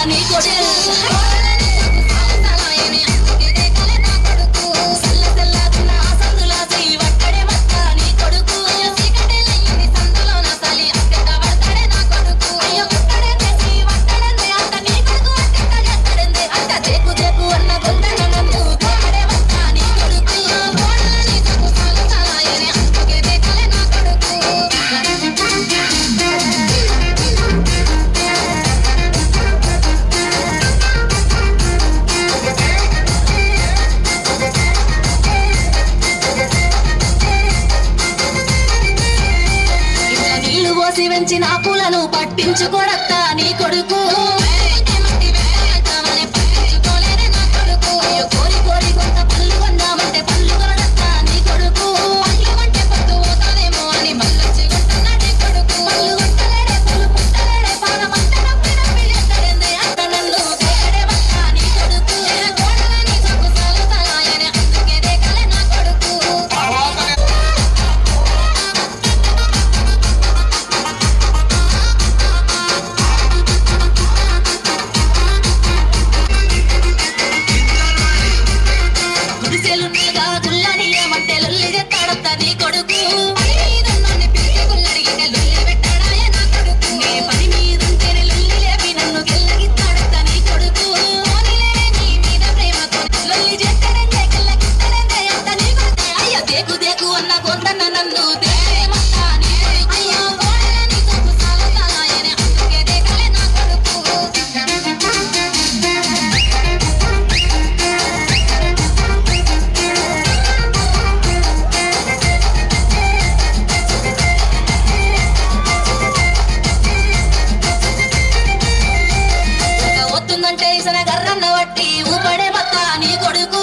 నీ కొడుకు వెంచిన పూలను పట్టించుకోడత్తా నీ కొడుకు కోరి కోరి కొంత పళ్ళు కొందామంటే పళ్ళు కొనడత్తా నీ కొడుకు పళ్ళు కొంటే పట్టు పోతాదేమో అని మళ్ళొచ్చి కొట్టన్నా నీ కొడుకు పళ్ళు కొట్టలేడే పళ్ళు పుట్టలేడే పానమంత నొప్పి నొప్పి చేస్తాడే అంత నన్ను పేడే వస్తా నీ కొడుకు కోడలని సొక్కు సాలు సలాయనే అందుకే దేకలే నా కొడుకు నీ కొడుకు పని పిలిచి గుల్లడిగితే లొల్లి పెట్టాడాయ నా కొడుకు నే పని మీదుంటేనే లొల్లి లేపి నన్ను గెల్లగిస్తాడత్త నీ కొడుకు పోనీలే నీ మీద ప్రేమతో లొల్లి చేస్తాడంటే గెల్లగిస్తాడంటే అంత నీ కొడుకు అయ్యో దేకు దేకు అన్న కొందన్న నన్ను దేమత్తా నీ కొడుకు అయ్యో కోడలని సొక్కు సాలు సలాయనే అందుకే దేకలే నా కొడుకు అంటే ఇసన గర్రన్న వట్టి ఊపడే మత్త నీ కొడుకు